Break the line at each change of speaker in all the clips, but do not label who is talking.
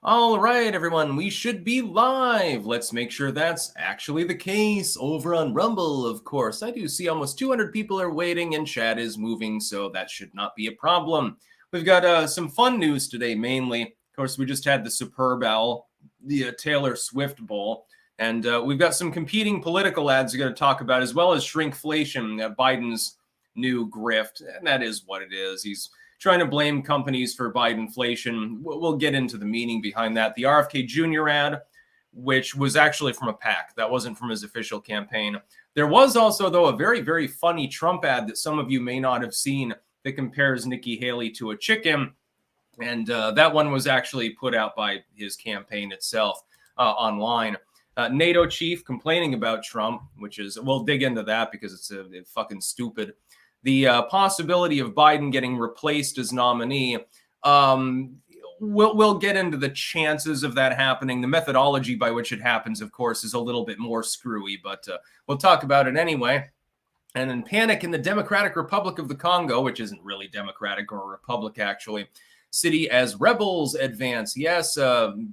All right, everyone, we should be live. Let's make sure that's actually the case over on Rumble, of course. I do see almost 200 people are waiting and chat is moving, so that should not be a problem. We've got some fun news today, mainly. Of course, we just had the Superb Owl, the Taylor Swift Bowl, and we've got some competing political ads we're going to talk about, as well as Shrinkflation, Biden's new grift, and that is what it is. He's trying to blame companies for Bidenflation. We'll get into the meaning behind that. The RFK Jr. ad, which was actually from a PAC. That wasn't from his official campaign. There was also, though, a very, very funny Trump ad that some of you may not have seen that compares Nikki Haley to a chicken. And that one was actually put out by his campaign itself online. NATO chief complaining about Trump, which is, we'll dig into that because it's fucking stupid. The possibility of Biden getting replaced as nominee, we'll get into the chances of that happening. The methodology by which it happens, of course, is a little bit more screwy, but we'll talk about it anyway. And then panic in the Democratic Republic of the Congo, which isn't really democratic or a republic, actually. City as rebels advance. Yes,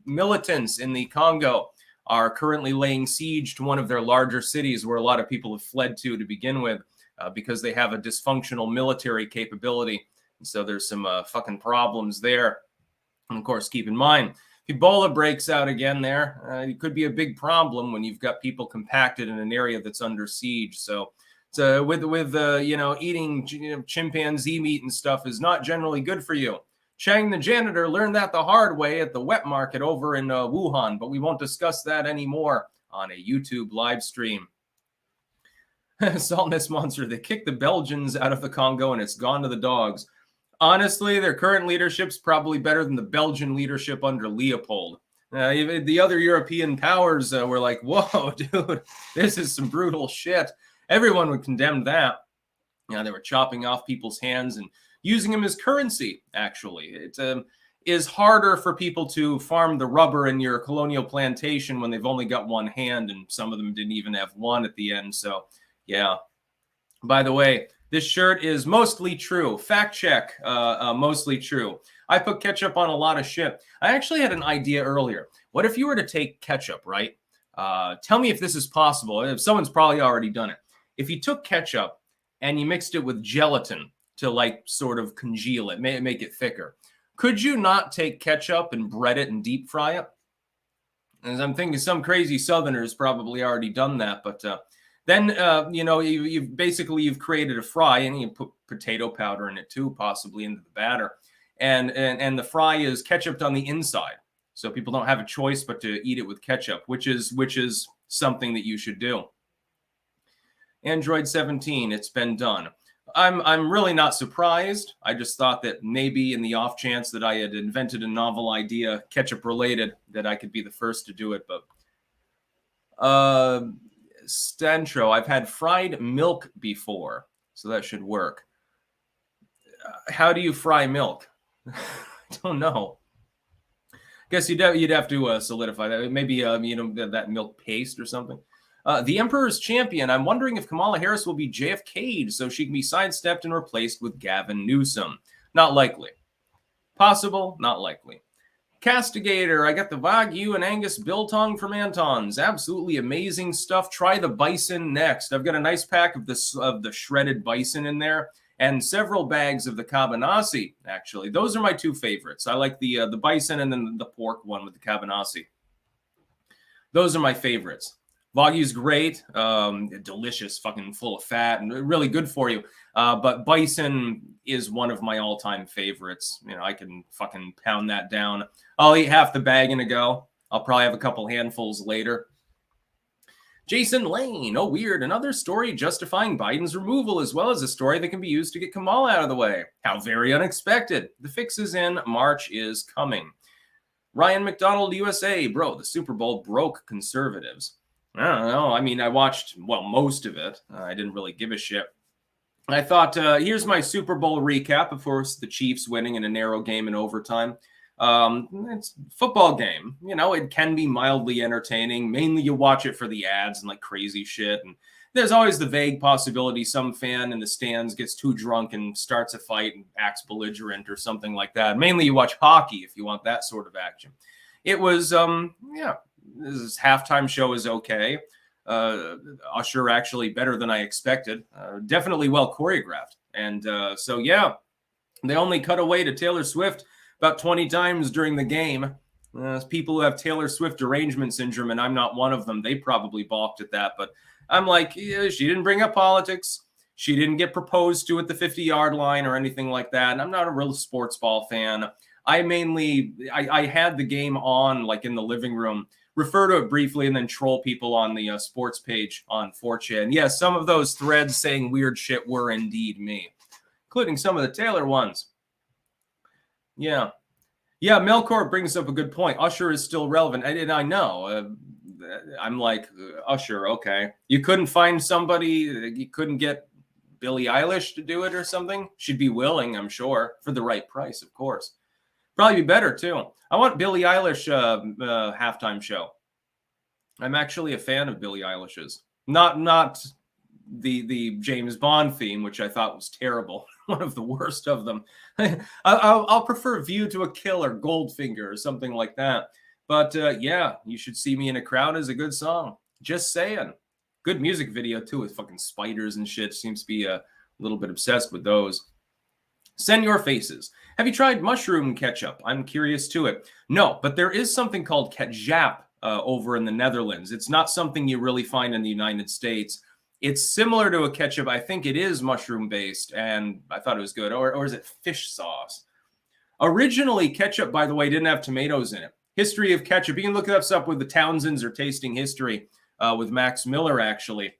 militants in the Congo are currently laying siege to one of their larger cities where a lot of people have fled to begin with. Because they have a dysfunctional military capability. And so there's some fucking problems there. And of course, keep in mind, if Ebola breaks out again there, it could be a big problem when you've got people compacted in an area that's under siege. So with eating chimpanzee meat and stuff is not generally good for you. Chang the janitor learned that the hard way at the wet market over in Wuhan, but we won't discuss that anymore on a YouTube live stream. Saltness monster, they kicked the Belgians out of the Congo and it's gone to the dogs. Honestly, their current leadership's probably better than the Belgian leadership under Leopold. The other European powers were like, whoa, dude, this is some brutal shit. Everyone would condemn that. They were chopping off people's hands and using them as currency, actually. It is harder for people to farm the rubber in your colonial plantation when they've only got one hand, and some of them didn't even have one at the end, so... yeah. By the way, this shirt is mostly true. Fact check, mostly true. I put ketchup on a lot of shit. I actually had an idea earlier. What if you were to take ketchup, right? Tell me if this is possible. If someone's probably already done it. If you took ketchup and you mixed it with gelatin to like sort of congeal it, make it thicker, could you not take ketchup and bread it and deep fry it? As I'm thinking some crazy Southerners probably already done that, but... then, you've created a fry and you put potato powder in it too, possibly into the batter. And the fry is ketchuped on the inside. So people don't have a choice but to eat it with ketchup, which is something that you should do. Android 17, it's been done. I'm really not surprised. I just thought that maybe in the off chance that I had invented a novel idea, ketchup related, that I could be the first to do it. But, Stantro, I've had fried milk before, so that should work. How do you fry milk? I don't know. Guess you'd have to solidify that. Maybe that milk paste or something. The Emperor's Champion. I'm wondering if Kamala Harris will be JFK'd so she can be sidestepped and replaced with Gavin Newsom. Not likely. Possible, not likely. Castigator, I got the Wagyu and Angus biltong from Anton's. Absolutely amazing stuff. Try the bison next. I've got a nice pack of the shredded bison in there and several bags of the cabanasi, actually. Those are my two favorites. I like the bison and then the pork one with the cabanasi. Those are my favorites. Wagyu's great, delicious, fucking full of fat, and really good for you. But bison is one of my all-time favorites. I can fucking pound that down. I'll eat half the bag in a go. I'll probably have a couple handfuls later. Jason Lane, oh weird, another story justifying Biden's removal, as well as a story that can be used to get Kamala out of the way. How very unexpected. The fix is in. March is coming. Ryan McDonald, USA, bro, the Super Bowl broke conservatives. I don't know. I mean, I watched, most of it. I didn't really give a shit. I thought, here's my Super Bowl recap. Of course, the Chiefs winning in a narrow game in overtime. It's a football game. It can be mildly entertaining. Mainly you watch it for the ads and like crazy shit. And there's always the vague possibility some fan in the stands gets too drunk and starts a fight and acts belligerent or something like that. Mainly you watch hockey if you want that sort of action. It was, yeah, this halftime show is okay. Usher actually better than I expected. Definitely well choreographed. And so, yeah, they only cut away to Taylor Swift about 20 times during the game. People who have Taylor Swift derangement syndrome, and I'm not one of them, they probably balked at that. But I'm like, yeah, she didn't bring up politics. She didn't get proposed to at the 50-yard line or anything like that. And I'm not a real sports ball fan. I had the game on like in the living room, refer to it briefly, and then troll people on the sports page on 4chan. Yeah, some of those threads saying weird shit were indeed me, including some of the Taylor ones. Yeah. Yeah, Melkor brings up a good point. Usher is still relevant. And I know. I'm like, Usher, okay. You couldn't find somebody, you couldn't get Billie Eilish to do it or something? She'd be willing, I'm sure, for the right price, of course. Probably be better, too. I want Billie Eilish halftime show. I'm actually a fan of Billie Eilish's. Not the James Bond theme, which I thought was terrible. One of the worst of them. I'll prefer View to a Kill or Goldfinger or something like that. But yeah, You Should See Me in a Crowd is a good song. Just saying. Good music video, too, with fucking spiders and shit. Seems to be a little bit obsessed with those. Send your faces. Have you tried mushroom ketchup? I'm curious to it. No, but there is something called ketchup over in the Netherlands. It's not something you really find in the United States. It's similar to a ketchup. I think it is mushroom-based, and I thought it was good. Or is it fish sauce? Originally, ketchup, by the way, didn't have tomatoes in it. History of ketchup. You can look this up with the Townsends or Tasting History with Max Miller, actually.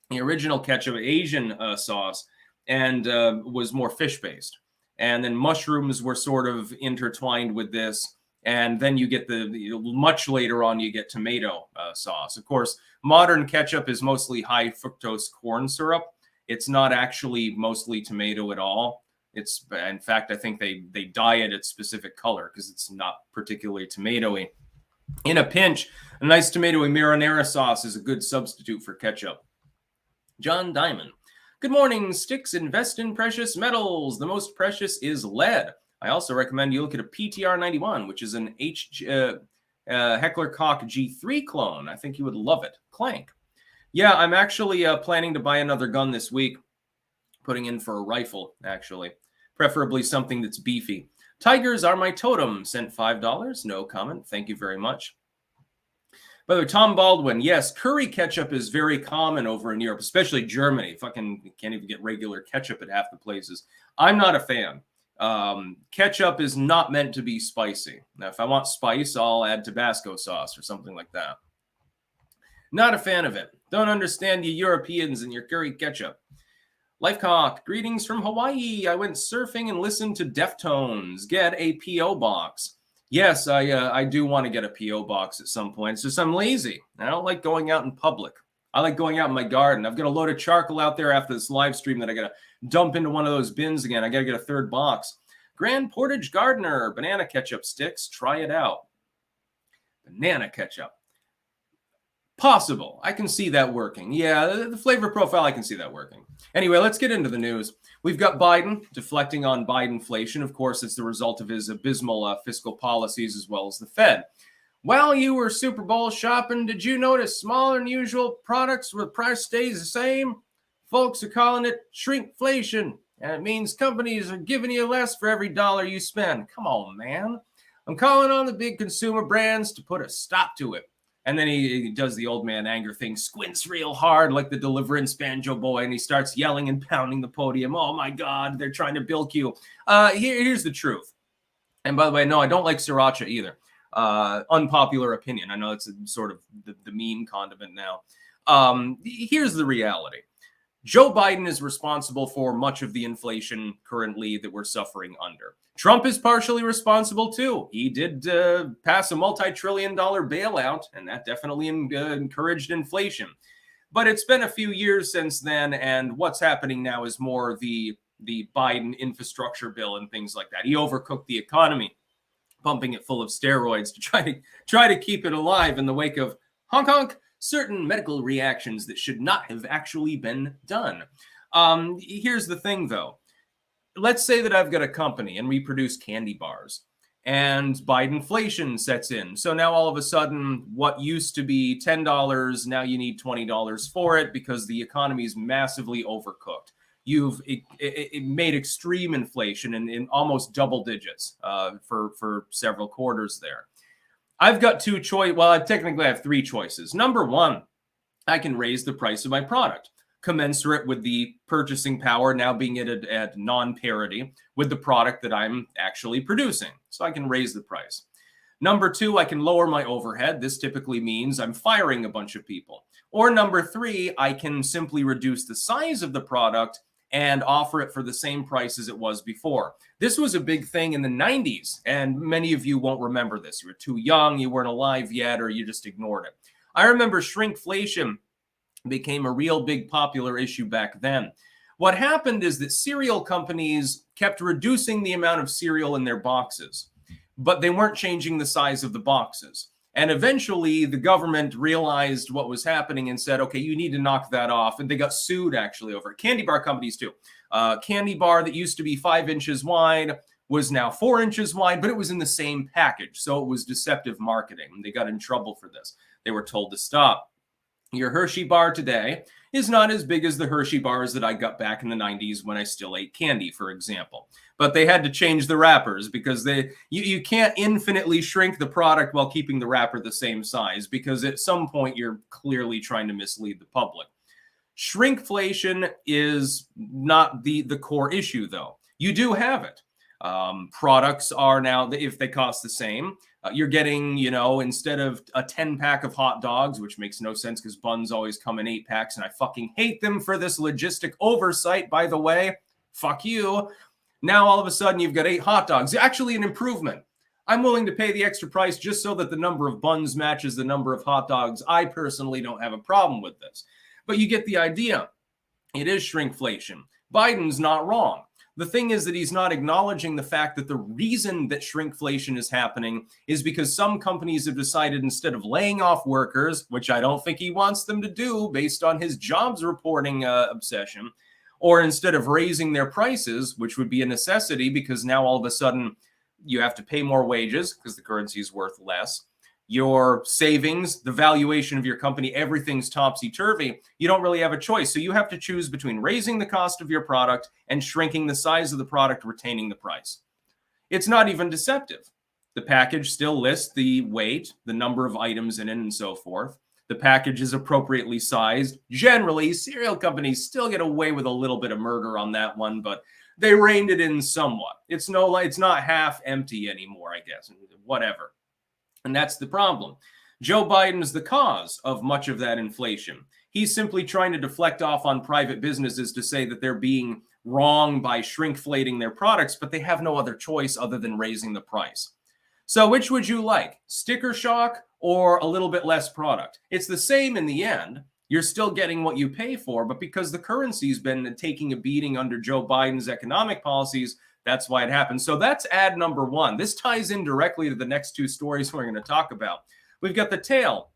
The original ketchup, Asian sauce, and was more fish-based. And then mushrooms were sort of intertwined with this. And then you get much later on, you get tomato sauce. Of course, modern ketchup is mostly high fructose corn syrup. It's not actually mostly tomato at all. It's, in fact, I think they dye it its specific color because it's not particularly tomatoey. In a pinch, a nice tomatoey marinara sauce is a good substitute for ketchup. John Diamond. Good morning, Sticks. Invest in precious metals. The most precious is lead. I also recommend you look at a PTR91, which is an Heckler Koch G3 clone. I think you would love it. Clank. Yeah, I'm actually planning to buy another gun this week. Putting in for a rifle, actually. Preferably something that's beefy. Tigers are my totem. Sent $5. No comment. Thank you very much. By the way, Tom Baldwin, yes, curry ketchup is very common over in Europe, especially Germany. Fucking can't even get regular ketchup at half the places. I'm not a fan. Ketchup is not meant to be spicy. Now, if I want spice, I'll add Tabasco sauce or something like that. Not a fan of it. Don't understand you Europeans and your curry ketchup. Lifecock, greetings from Hawaii. I went surfing and listened to Deftones. Get a P.O. box. Yes, I do want to get a P.O. box at some point. It's just I'm lazy. I don't like going out in public. I like going out in my garden. I've got a load of charcoal out there after this live stream that I got to dump into one of those bins again. I got to get a third box. Grand Portage Gardener, banana ketchup sticks. Try it out. Banana ketchup. Possible. I can see that working. Yeah, the flavor profile, I can see that working. Anyway, let's get into the news. We've got Biden deflecting on Bidenflation. Of course, it's the result of his abysmal fiscal policies as well as the Fed. While you were Super Bowl shopping, did you notice smaller than usual products where the price stays the same? Folks are calling it shrinkflation, and it means companies are giving you less for every dollar you spend. Come on, man. I'm calling on the big consumer brands to put a stop to it. And then he does the old man anger thing, squints real hard like the Deliverance Banjo Boy, and he starts yelling and pounding the podium. Oh, my God, they're trying to bilk you. Here's the truth. And by the way, no, I don't like sriracha either. Unpopular opinion. I know it's sort of the meme condiment now. Here's the reality. Joe Biden is responsible for much of the inflation currently that we're suffering under. Trump is partially responsible too. He did pass a multi-trillion-dollar bailout, and that definitely encouraged inflation. But it's been a few years since then, and what's happening now is more the Biden infrastructure bill and things like that. He overcooked the economy, pumping it full of steroids to try to keep it alive in the wake of honk honk. Certain medical reactions that should not have actually been done. Here's the thing, though. Let's say that I've got a company and we produce candy bars. and Bidenflation sets in. So now all of a sudden, what used to be $10, now you need $20 for it because the economy is massively overcooked. You've made extreme inflation in almost double digits for several quarters there. I've got two choices. Well, technically I have three choices. Number one, I can raise the price of my product, commensurate with the purchasing power now being at non-parity with the product that I'm actually producing. So I can raise the price. Number two, I can lower my overhead. This typically means I'm firing a bunch of people. Or number three, I can simply reduce the size of the product and offer it for the same price as it was before. This was a big thing in the 90s, and many of you won't remember this. You were too young, you weren't alive yet, or you just ignored it. I remember shrinkflation became a real big popular issue back then. What happened is that cereal companies kept reducing the amount of cereal in their boxes, but they weren't changing the size of the boxes. And eventually the government realized what was happening and said, okay, you need to knock that off. And they got sued actually over it. Candy bar companies too. Candy bar that used to be 5 inches wide was now 4 inches wide, but it was in the same package. So it was deceptive marketing. And they got in trouble for this. They were told to stop. Your Hershey bar today is not as big as the Hershey bars that I got back in the 90s when I still ate candy, for example. But they had to change the wrappers because you can't infinitely shrink the product while keeping the wrapper the same size, because at some point you're clearly trying to mislead the public. Shrinkflation is not the core issue, though. You do have it. Products are now, if they cost the same, you're getting, instead of a 10-pack of hot dogs, which makes no sense because buns always come in 8-packs, and I fucking hate them for this logistic oversight, by the way. Fuck you. Now, all of a sudden, you've got 8 hot dogs. Actually, an improvement. I'm willing to pay the extra price just so that the number of buns matches the number of hot dogs. I personally don't have a problem with this. But you get the idea. It is shrinkflation. Biden's not wrong. The thing is that he's not acknowledging the fact that the reason that shrinkflation is happening is because some companies have decided, instead of laying off workers, which I don't think he wants them to do based on his jobs reporting obsession, or instead of raising their prices, which would be a necessity because now all of a sudden you have to pay more wages because the currency is worth less. Your savings, the valuation of your company, everything's topsy-turvy. You don't really have a choice. So you have to choose between raising the cost of your product and shrinking the size of the product, retaining the price. It's not even deceptive. The package still lists the weight, the number of items in it, and so forth. The package is appropriately sized. Generally, cereal companies still get away with a little bit of murder on that one, but they reined it in somewhat. It's not half empty anymore, I guess. Whatever. And that's the problem. Joe Biden's the cause of much of that inflation. He's simply trying to deflect off on private businesses to say that they're being wrong by shrinkflating their products, but they have no other choice other than raising the price. So which would you like? Sticker shock or a little bit less product? It's the same in the end. You're still getting what you pay for, but because the currency's been taking a beating under Joe Biden's economic policies, that's why it happened. So that's ad number one. This ties in directly to the next two stories we're going to talk about. We've got the tale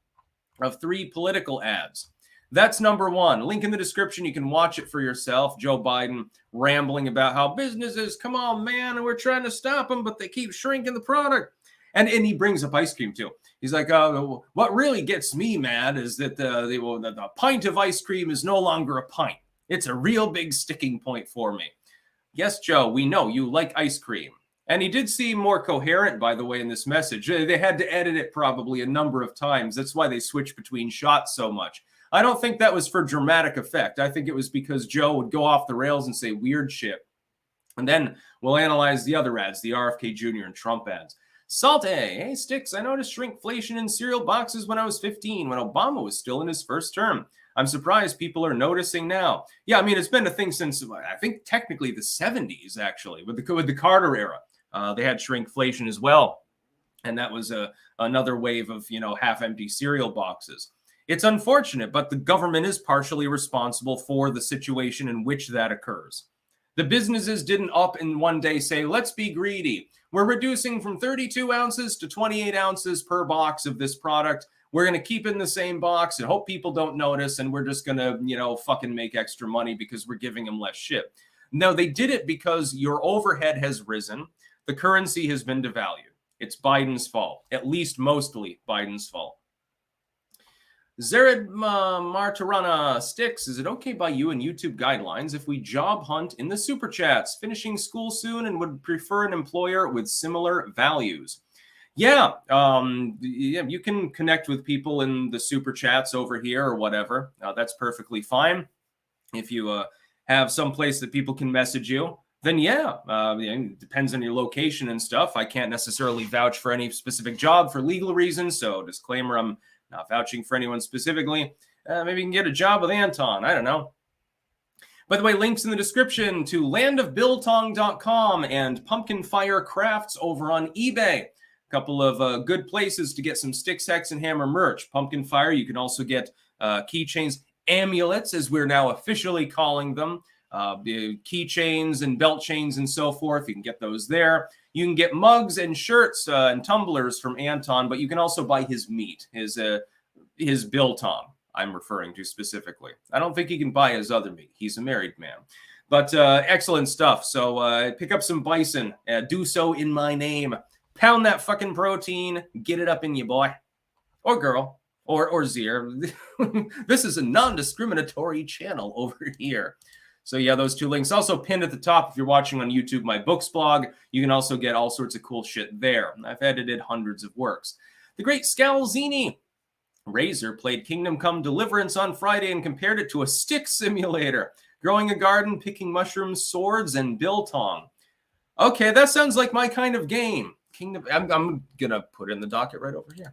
of 3 political ads. That's number one. Link in the description. You can watch it for yourself. Joe Biden rambling about how businesses, come on, man, and we're trying to stop them, but they keep shrinking the product. And he brings up ice cream, too. He's like, what really gets me mad is that the pint of ice cream is no longer a pint. It's a real big sticking point for me. Yes, Joe, we know you like ice cream. And he did seem more coherent, by the way, in this message. They had to edit it probably a number of times. That's why they switched between shots so much. I don't think that was for dramatic effect. I think it was because Joe would go off the rails and say weird shit. And then we'll analyze the other ads, the RFK Jr. and Trump ads. Salte, hey, Sticks, I noticed shrinkflation in cereal boxes when I was 15, when Obama was still in his first term. I'm surprised people are noticing now. Yeah, I mean, it's been a thing since, I think, technically the 70s, actually, with the Carter era. They had shrinkflation as well. And that was another wave of, half-empty cereal boxes. It's unfortunate, but the government is partially responsible for the situation in which that occurs. The businesses didn't up in one day say, let's be greedy. We're reducing from 32 ounces to 28 ounces per box of this product. We're going to keep it in the same box and hope people don't notice, and we're just going to, fucking make extra money because we're giving them less shit. No, they did it because your overhead has risen. The currency has been devalued. It's Biden's fault, at least mostly Biden's fault. Zared Martirana Sticks, is it okay by you and YouTube guidelines if we job hunt in the super chats, finishing school soon and would prefer an employer with similar values? Yeah, you can connect with people in the super chats over here or whatever. That's perfectly fine. If you have some place that people can message you, then yeah, it depends on your location and stuff. I can't necessarily vouch for any specific job for legal reasons, so disclaimer, I'm not vouching for anyone specifically. Maybe you can get a job with Anton. I don't know. By the way, links in the description to landofbiltong.com and Pumpkin Fire Crafts over on eBay. A couple of good places to get some Sticks, Hex, and Hammer merch. Pumpkin Fire, you can also get keychains, amulets, as we're now officially calling them. Keychains and belt chains and so forth. You can get those there. You can get mugs and shirts and tumblers from Anton, but you can also buy his meat, his biltong I'm referring to specifically. I don't think he can buy his other meat. He's a married man. But excellent stuff. So pick up some bison. Do so in my name. Pound that fucking protein. Get it up in you, boy. Or girl. Or Zier. This is a non-discriminatory channel over here. So yeah, those two links also pinned at the top. If you're watching on YouTube, my books blog, you can also get all sorts of cool shit there. I've edited hundreds of works. The great Scalzini. Razor played Kingdom Come Deliverance on Friday and compared it to a stick simulator. Growing a garden, picking mushrooms, swords, and biltong. Okay, that sounds like my kind of game. I'm going to put it in the docket right over here.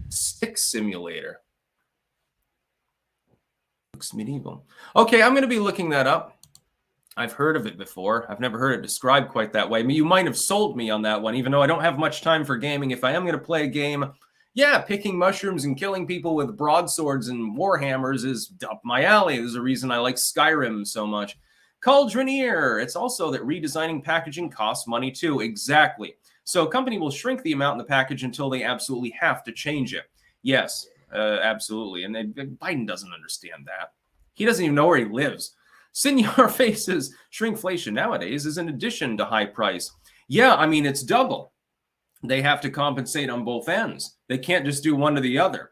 Stick simulator. Looks medieval. Okay, I'm going to be looking that up. I've heard of it before. I've never heard it described quite that way. I mean, you might have sold me on that one, even though I don't have much time for gaming. If I am going to play a game, yeah, picking mushrooms and killing people with broadswords and warhammers is up my alley. There's a reason I like Skyrim so much. Cauldroneer. It's also that redesigning packaging costs money too. Exactly. So a company will shrink the amount in the package until they absolutely have to change it. Yes. Absolutely. And Biden doesn't understand that. He doesn't even know where he lives. Senor Faces, shrinkflation nowadays is an addition to high price. Yeah, I mean, it's double. They have to compensate on both ends. They can't just do one or the other.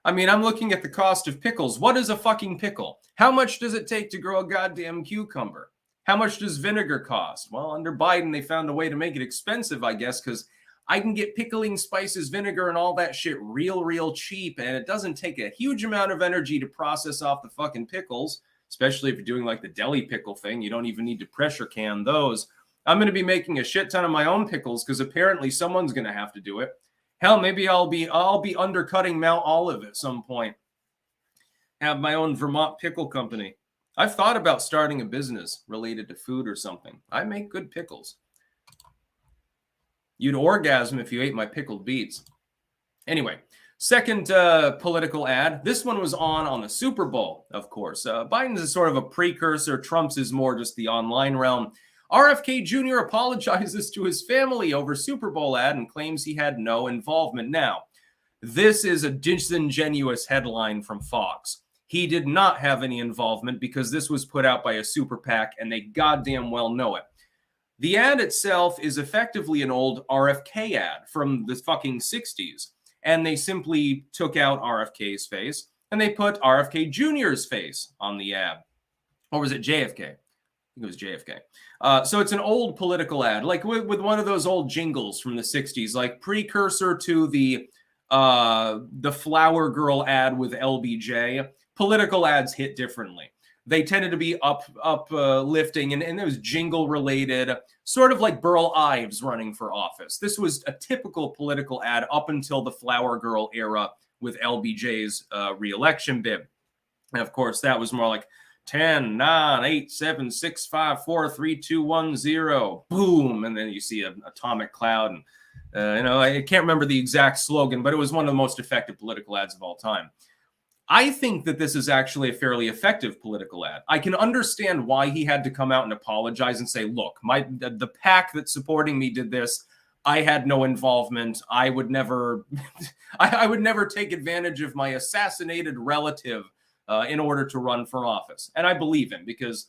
I mean, I'm looking at the cost of pickles. What is a fucking pickle? How much does it take to grow a goddamn cucumber? How much does vinegar cost? Well, under Biden, they found a way to make it expensive, I guess, because I can get pickling spices, vinegar, and all that shit real cheap, and it doesn't take a huge amount of energy to process off the fucking pickles, especially if you're doing like the deli pickle thing. You don't even need to pressure can those. I'm going to be making a shit ton of my own pickles because apparently someone's going to have to do it. Hell, maybe I'll be undercutting Mount Olive at some point. Have my own Vermont pickle company. I've thought about starting a business related to food or something. I make good pickles. You'd orgasm if you ate my pickled beets. Anyway, second political ad. This one was on the Super Bowl, of course. Biden's is sort of a precursor. Trump's is more just the online realm. RFK Jr. apologizes to his family over Super Bowl ad and claims he had no involvement. Now, this is a disingenuous headline from Fox. He did not have any involvement because this was put out by a super PAC and they goddamn well know it. The ad itself is effectively an old RFK ad from the fucking 60s. And they simply took out RFK's face and they put RFK Jr.'s face on the ad. Or was it JFK? I think it was JFK. So it's an old political ad, like with one of those old jingles from the 60s, like precursor to the Flower Girl ad with LBJ. Political ads hit differently. They tended to be uplifting and it was jingle related, sort of like Burl Ives running for office. This was a typical political ad up until the Flower Girl era with LBJ's re-election bid. And of course, that was more like 10, 9, 8, 7, 6, 5, 4, 3, 2, 1, 0. Boom. And then you see an atomic cloud. And, I can't remember the exact slogan, but it was one of the most effective political ads of all time. I think that this is actually a fairly effective political ad. I can understand why he had to come out and apologize and say, look, the PAC that's supporting me did this. I had no involvement. I would never I would never take advantage of my assassinated relative in order to run for office. And I believe him because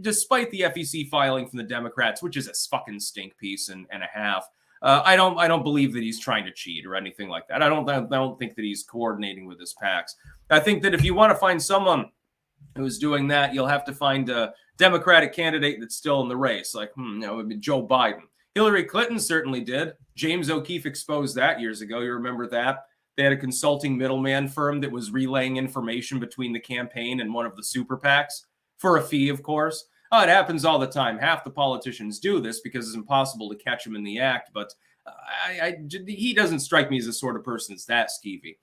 despite the FEC filing from the Democrats, which is a fucking stink piece and a half, I don't believe that he's trying to cheat or anything like that. I don't think that he's coordinating with his PACs. I think that if you want to find someone who's doing that, you'll have to find a Democratic candidate that's still in the race, like Joe Biden. Hillary Clinton certainly did. James O'Keefe exposed that years ago. You remember that? They had a consulting middleman firm that was relaying information between the campaign and one of the super PACs for a fee, of course. Oh, it happens all the time. Half the politicians do this because it's impossible to catch them in the act. But he doesn't strike me as the sort of person that's that skeevy.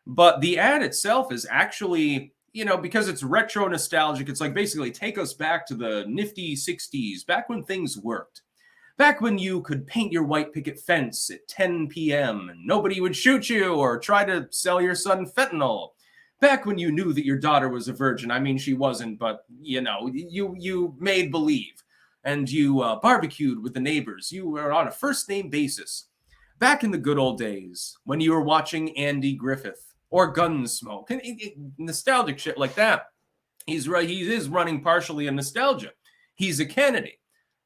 But the ad itself is actually, because it's retro nostalgic, it's like basically take us back to the nifty 60s, back when things worked. Back when you could paint your white picket fence at 10 p.m. and nobody would shoot you or try to sell your son fentanyl. Back when you knew that your daughter was a virgin. I mean, she wasn't, but, you made believe. And you barbecued with the neighbors. You were on a first-name basis. Back in the good old days when you were watching Andy Griffith or Gunsmoke. Nostalgic shit like that. He is running partially in nostalgia. He's a Kennedy.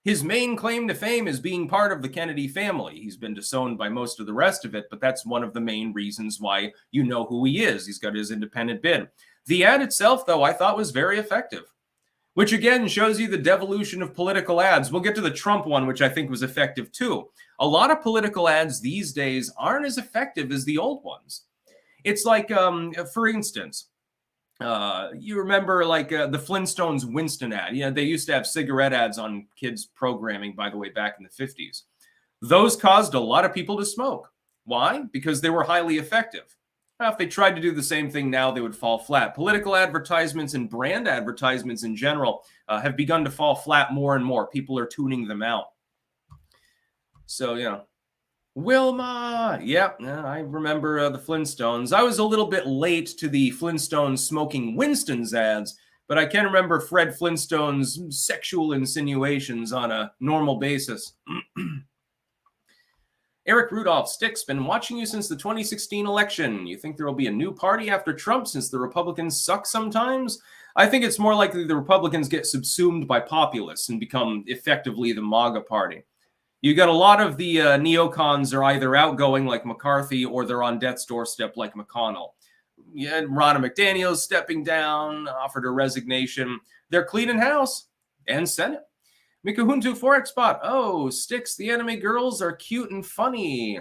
His main claim to fame is being part of the Kennedy family. He's been disowned by most of the rest of it, but that's one of the main reasons why you know who he is. He's got his independent bid. The ad itself, though, I thought was very effective, which again shows you the devolution of political ads. We'll get to the Trump one, which I think was effective too. A lot of political ads these days aren't as effective as the old ones. It's like, for instance, you remember the Flintstones Winston ad. They used to have cigarette ads on kids programming, by the way, back in the 50s. Those caused a lot of people to smoke. Why? Because they were highly effective. If they tried to do the same thing now, they would fall flat. Political advertisements and brand advertisements in general have begun to fall flat more and more. People are tuning them out. So, Wilma. Yeah, I remember the Flintstones. I was a little bit late to the Flintstones smoking Winston's ads, but I can remember Fred Flintstone's sexual insinuations on a normal basis. Eric Rudolph, Sticks, been watching you since the 2016 election. You think there will be a new party after Trump since the Republicans suck sometimes? I think it's more likely the Republicans get subsumed by populists and become effectively the MAGA party. You got a lot of the neocons are either outgoing like McCarthy or they're on death's doorstep like McConnell. Yeah, Ronna McDaniel's stepping down, offered a resignation. They're cleaning house and Senate. Mikahuntu Forex Bot. Oh, Sticks, the anime girls are cute and funny.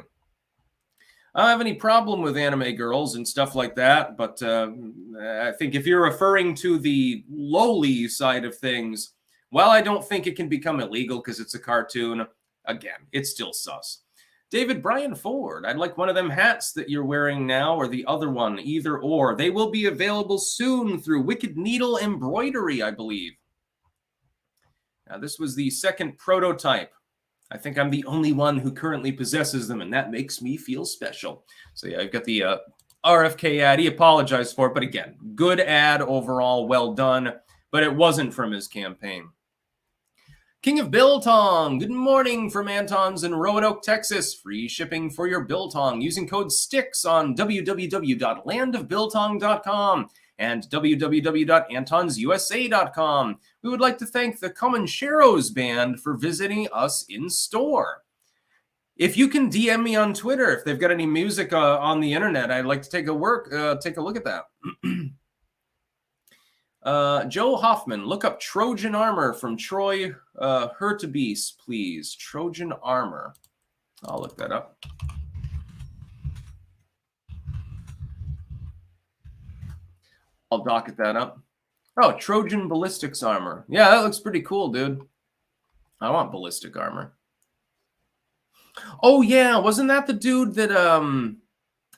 I don't have any problem with anime girls and stuff like that, but I think if you're referring to the lowly side of things, while I don't think it can become illegal because it's a cartoon, again, it's still sus. David Bryan Ford, I'd like one of them hats that you're wearing now or the other one, either or. They will be available soon through Wicked Needle Embroidery, I believe. Now, this was the second prototype. I think I'm the only one who currently possesses them, and that makes me feel special. So yeah, I've got the RFK ad. He apologized for it, but again, good ad overall, well done, but it wasn't from his campaign. King of Biltong, good morning from Anton's in Roanoke, Texas. Free shipping for your Biltong using code STICKS on www.landofbiltong.com and www.antonsusa.com. We would like to thank the Comancheros Band for visiting us in store. If you can DM me on Twitter, if they've got any music on the internet, I'd like to take a look at that. Joe Hoffman, look up Trojan Armor from Troy Hurtubise, please. Trojan Armor. I'll look that up. I'll docket that up. Oh, Trojan Ballistics Armor. Yeah, that looks pretty cool, dude. I want ballistic armor. Oh, yeah. Wasn't that the dude that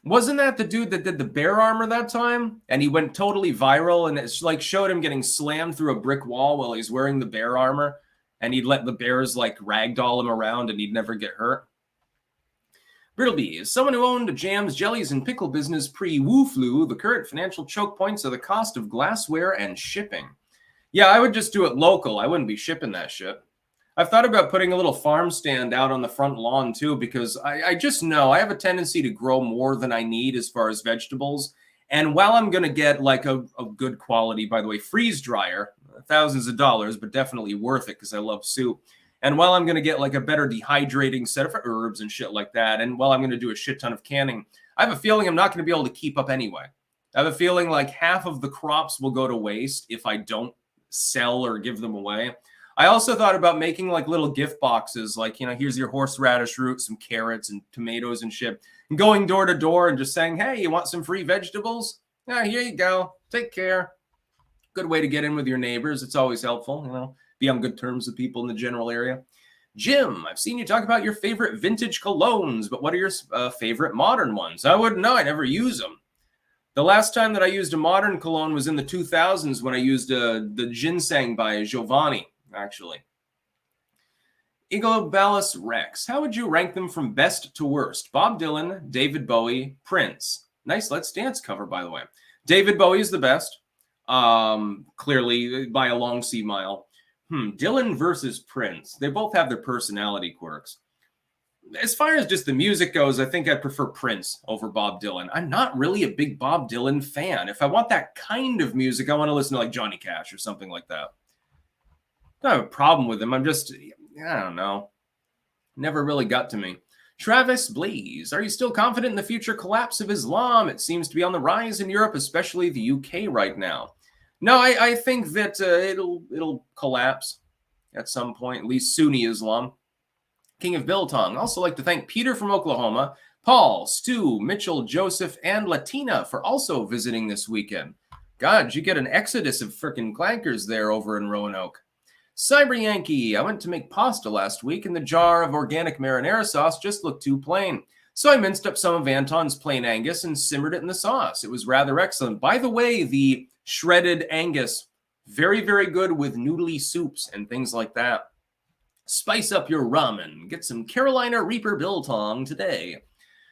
did the bear armor that time? And he went totally viral, and it's like showed him getting slammed through a brick wall while he's wearing the bear armor, and he'd let the bears like ragdoll him around and he'd never get hurt. Brittleby, as someone who owned a jams, jellies, and pickle business pre-Wu Flu, the current financial choke points are the cost of glassware and shipping. Yeah, I would just do it local. I wouldn't be shipping that shit. I've thought about putting a little farm stand out on the front lawn too, because I just know I have a tendency to grow more than I need as far as vegetables. And while I'm going to get like a good quality, by the way, freeze dryer, thousands of dollars, but definitely worth it because I love soup. And while I'm going to get like a better dehydrating set of herbs and shit like that, and while I'm going to do a shit ton of canning, I have a feeling I'm not going to be able to keep up anyway. I have a feeling like half of the crops will go to waste if I don't sell or give them away. I also thought about making like little gift boxes, like, you know, here's your horseradish root, some carrots and tomatoes and shit, and going door to door and just saying, hey, you want some free vegetables? Yeah, here you go. Take care. Good way to get in with your neighbors. It's always helpful, you know, be on good terms with people in the general area. Jim, I've seen you talk about your favorite vintage colognes, but what are your favorite modern ones? I wouldn't know. I never use them. The last time that I used a modern cologne was in the 2000s when I used the Ginseng by Giovanni, actually. Iglobalus Rex. How would you rank them from best to worst? Bob Dylan, David Bowie, Prince. Nice Let's Dance cover, by the way. David Bowie is the best, clearly by a long sea mile. Dylan versus Prince. They both have their personality quirks. As far as just the music goes, I think I'd prefer Prince over Bob Dylan. I'm not really a big Bob Dylan fan. If I want that kind of music, I want to listen to like Johnny Cash or something like that. I don't have a problem with him. I'm just, I don't know. Never really got to me. Travis Blaze, are you still confident in the future collapse of Islam? It seems to be on the rise in Europe, especially the UK right now. No, I think that it'll collapse at some point, at least Sunni Islam. King of Biltong. Also like to thank Peter from Oklahoma, Paul, Stu, Mitchell, Joseph, and Latina for also visiting this weekend. God, you get an exodus of frickin' clankers there over in Roanoke. Cyber Yankee, I went to make pasta last week and the jar of organic marinara sauce just looked too plain. So I minced up some of Anton's plain Angus and simmered it in the sauce. It was rather excellent. By the way, the shredded Angus, very, very good with noodly soups and things like that. Spice up your ramen. Get some Carolina Reaper Biltong today.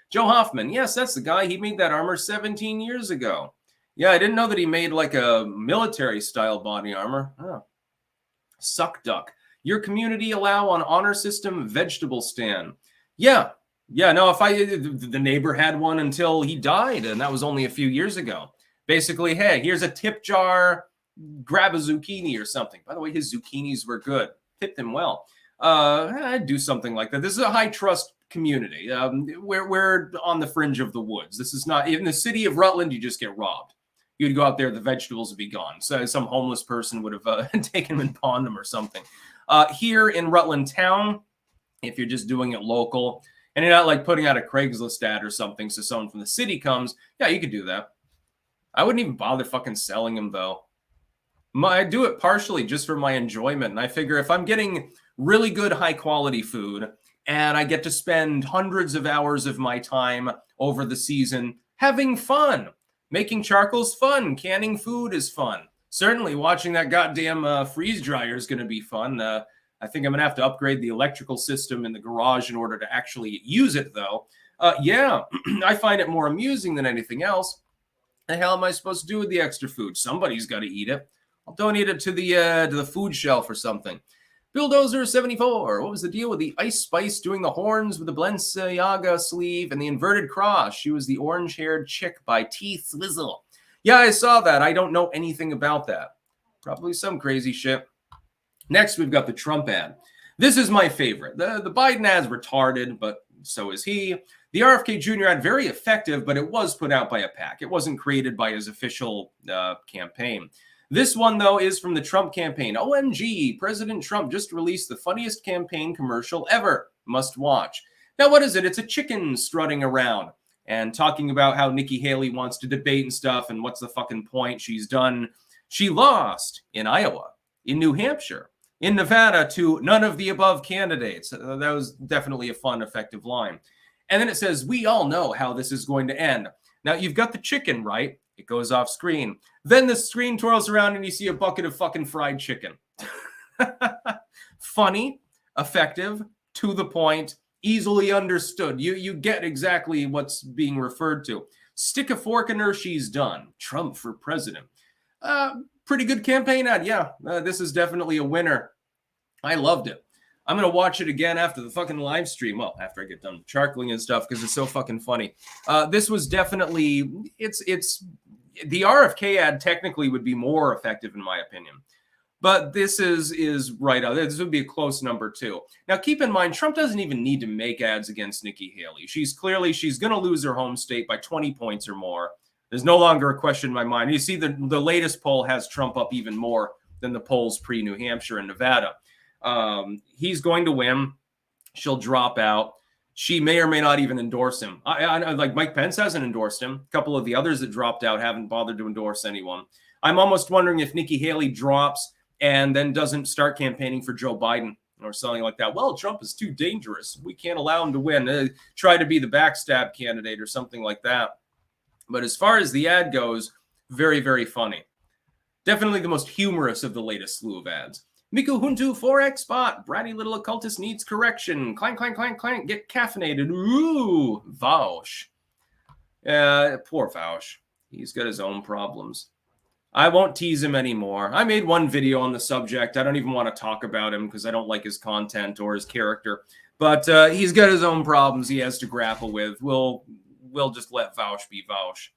Joe Hoffman. Yes, that's the guy. He made that armor 17 years ago. Yeah, I didn't know that he made like a military-style body armor. Oh. Suck Duck. Your community allow on honor system vegetable stand. Yeah. No, if the neighbor had one until he died, and that was only a few years ago. Basically, hey, here's a tip jar. Grab a zucchini or something. By the way, his zucchinis were good. Tipped him well. I'd do something like that. This is a high trust community. We're on the fringe of the woods. This is not in the city of Rutland. You just get robbed. You'd go out there, the vegetables would be gone. So some homeless person would have taken them and pawned them or something. Here in Rutland town, if you're just doing it local and you're not like putting out a Craigslist ad or something, so someone from the city comes, yeah, you could do that. I wouldn't even bother fucking selling them though. I do it partially just for my enjoyment. And I figure if I'm getting really good high quality food and I get to spend hundreds of hours of my time over the season having fun, making charcoal's fun, canning food is fun. Certainly watching that goddamn freeze dryer is going to be fun. I think I'm going to have to upgrade the electrical system in the garage in order to actually use it though. Yeah, I find it more amusing than anything else. The hell am I supposed to do with the extra food? Somebody's got to eat it. I'll donate it to the food shelf or something. Bulldozer 74. What was the deal with the Ice Spice doing the horns with the Balenciaga sleeve and the inverted cross? She was the orange-haired chick by T. Swizzle. Yeah, I saw that. I don't know anything about that. Probably some crazy shit. Next, we've got the Trump ad. This is my favorite. The Biden ad's retarded, but so is he. The RFK Jr. ad, very effective, but it was put out by a PAC. It wasn't created by his official campaign. This one, though, is from the Trump campaign. OMG, President Trump just released the funniest campaign commercial ever. Must watch. Now, what is it? It's a chicken strutting around and talking about how Nikki Haley wants to debate and stuff, and what's the fucking point she's done. She lost in Iowa, in New Hampshire, in Nevada to none of the above candidates. That was definitely a fun, effective line. And then it says, we all know how this is going to end. Now, you've got the chicken, right? It goes off screen. Then the screen twirls around and you see a bucket of fucking fried chicken. Funny, effective, to the point, easily understood. You get exactly what's being referred to. Stick a fork in her, she's done. Trump for president. Pretty good campaign ad. Yeah, this is definitely a winner. I loved it. I'm going to watch it again after the fucking live stream. Well, after I get done charcoaling and stuff, because it's so fucking funny. This was definitely, it's the RFK ad technically would be more effective in my opinion. But this is right out. This would be a close number 2. Now, keep in mind, Trump doesn't even need to make ads against Nikki Haley. She's going to lose her home state by 20 points or more. There's no longer a question in my mind. You see, the latest poll has Trump up even more than the polls pre-New Hampshire and Nevada. He's going to win. She'll drop out. She may or may not even endorse him. I like Mike Pence hasn't endorsed him. A couple of the others that dropped out haven't bothered to endorse anyone. I'm almost wondering if Nikki Haley drops and then doesn't start campaigning for Joe Biden or something like that. Well, Trump is too dangerous. We can't allow him to win. Try to be the backstab candidate or something like that. But as far as the ad goes, very, very funny. Definitely the most humorous of the latest slew of ads. Miku Huntu Forex bot. Bratty little occultist needs correction. Clank, clank, clank, clank. Get caffeinated. Ooh, Vaush. Poor Vaush. He's got his own problems. I won't tease him anymore. I made one video on the subject. I don't even want to talk about him because I don't like his content or his character. But he's got his own problems he has to grapple with. We'll just let Vaush be Vaush.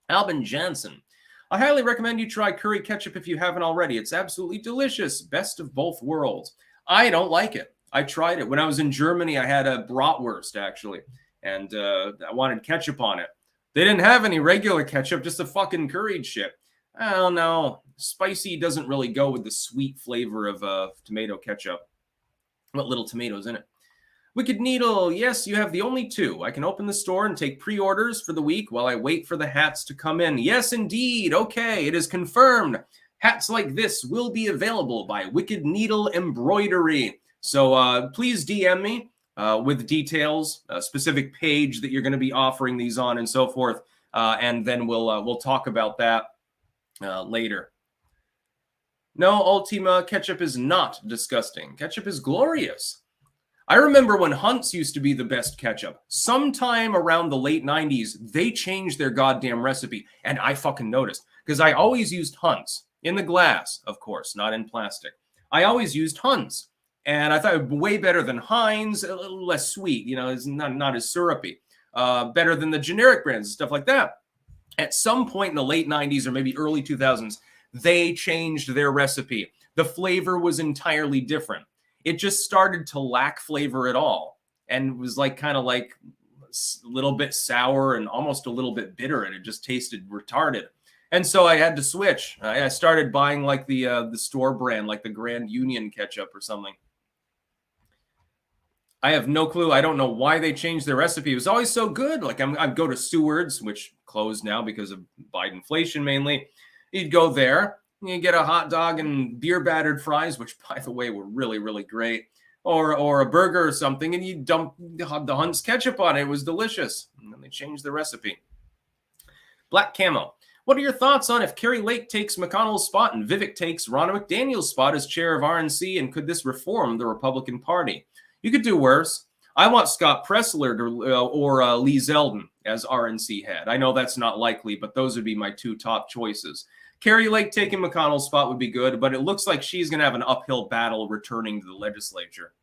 Albin Jansen. I highly recommend you try curry ketchup if you haven't already. It's absolutely delicious. Best of both worlds. I don't like it. I tried it. When I was in Germany, I had a bratwurst, actually. And I wanted ketchup on it. They didn't have any regular ketchup, just the fucking curried shit. I don't know. Spicy doesn't really go with the sweet flavor of tomato ketchup. What little tomatoes in it? Wicked Needle. Yes, you have the only 2. I can open the store and take pre-orders for the week while I wait for the hats to come in. Yes, indeed. Okay, it is confirmed. Hats like this will be available by Wicked Needle Embroidery. So please DM me with details, a specific page that you're going to be offering these on and so forth. And then we'll talk about that later. No, Ultima, ketchup is not disgusting. Ketchup is glorious. I remember when Hunt's used to be the best ketchup. Sometime around the late 90s, they changed their goddamn recipe. And I fucking noticed. Because I always used Hunt's. In the glass, of course, not in plastic. I always used Hunt's. And I thought it was way better than Heinz. A little less sweet. You know, it's not as syrupy. Better than the generic brands and stuff like that. At some point in the late 90s or maybe early 2000s, they changed their recipe. The flavor was entirely different. It just started to lack flavor at all and was like kind of like a little bit sour and almost a little bit bitter, and it just tasted retarded. And so I had to switch. I started buying like the store brand, like the Grand Union ketchup or something. I have no clue. I don't know why they changed their recipe. It was always so good. Like I'd go to Seward's, which closed now because of Bidenflation mainly. You'd go there. You get a hot dog and beer battered fries, which, by the way, were really, really great. Or a burger or something, and you dump the Hunt's ketchup on it. It was delicious. And then they changed the recipe. Black Camo. What are your thoughts on if Kerry Lake takes McConnell's spot and Vivek takes Ronna McDaniel's spot as chair of RNC, and could this reform the Republican Party? You could do worse. I want Scott Pressler or Lee Zeldin as RNC head. I know that's not likely, but those would be my 2 top choices. Kerry Lake taking McConnell's spot would be good, but it looks like she's going to have an uphill battle returning to the legislature.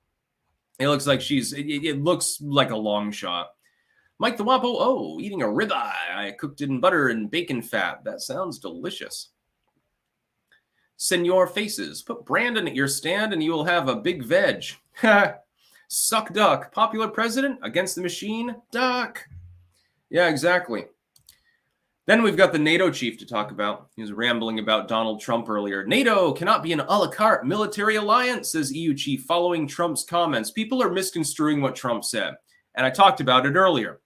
It looks like it looks like a long shot. Mike the Wapo, eating a ribeye. I cooked it in butter and bacon fat. That sounds delicious. Senor Faces, put Brandon at your stand and you will have a big veg. Suck duck. Popular president against the machine? Duck. Yeah, exactly. Then we've got the NATO chief to talk about. He was rambling about Donald Trump earlier. NATO cannot be an a la carte military alliance, says EU chief, following Trump's comments. People are misconstruing what Trump said, and I talked about it earlier.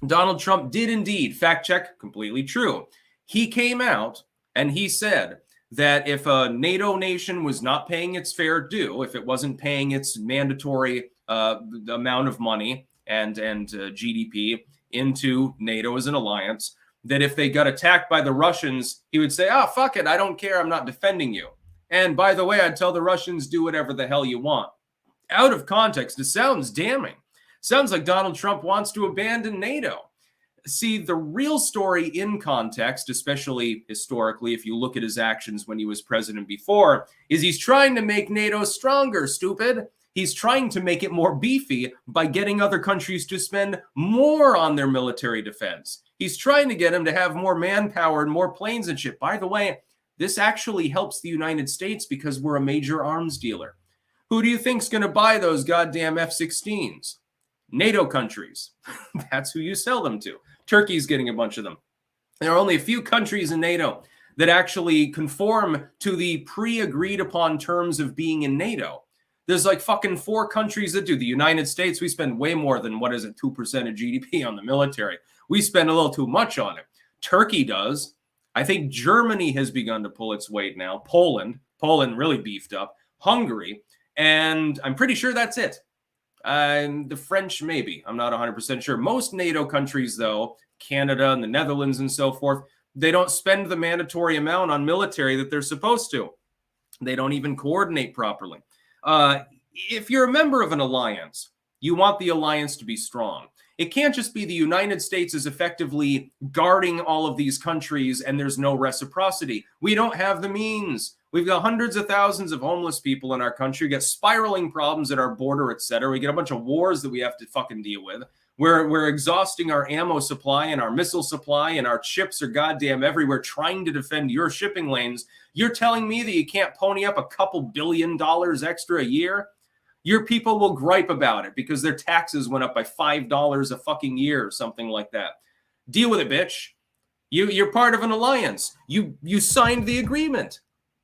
Donald Trump did indeed, fact check, completely true. He came out and he said that if a NATO nation was not paying its fair due, if it wasn't paying its mandatory amount of money and GDP into NATO as an alliance, that if they got attacked by the Russians, he would say, fuck it, I don't care, I'm not defending you. And by the way, I'd tell the Russians, do whatever the hell you want. Out of context, it sounds damning. Sounds like Donald Trump wants to abandon NATO. See, the real story in context, especially historically, if you look at his actions when he was president before, is he's trying to make NATO stronger, stupid. He's trying to make it more beefy by getting other countries to spend more on their military defense. He's trying to get them to have more manpower and more planes and shit. By the way, This actually helps the United States because we're a major arms dealer. Who do you think's going to buy those goddamn F-16s? NATO countries. That's who you sell them to. Turkey's getting a bunch of them. There are only a few countries in NATO that actually conform to the pre-agreed upon terms of being in NATO. There's like fucking 4 countries that do. The United States, we spend way more than, 2% of GDP on the military. We spend a little too much on it. Turkey does. I think Germany has begun to pull its weight now. Poland really beefed up. Hungary. And I'm pretty sure that's it. The French, maybe. I'm not 100% sure. Most NATO countries, though, Canada and the Netherlands and so forth, they don't spend the mandatory amount on military that they're supposed to. They don't even coordinate properly. If you're a member of an alliance, you want the alliance to be strong. It can't just be the United States is effectively guarding all of these countries and there's no reciprocity. We don't have the means. We've got hundreds of thousands of homeless people in our country. We get spiraling problems at our border, etc. We get a bunch of wars that we have to fucking deal with. We're exhausting our ammo supply and our missile supply, and our ships are goddamn everywhere trying to defend your shipping lanes. You're telling me that you can't pony up a couple $1 billion extra a year? Your people will gripe about it because their taxes went up by $5 a fucking year or something like that. Deal with it, bitch. You're part of an alliance. You signed the agreement.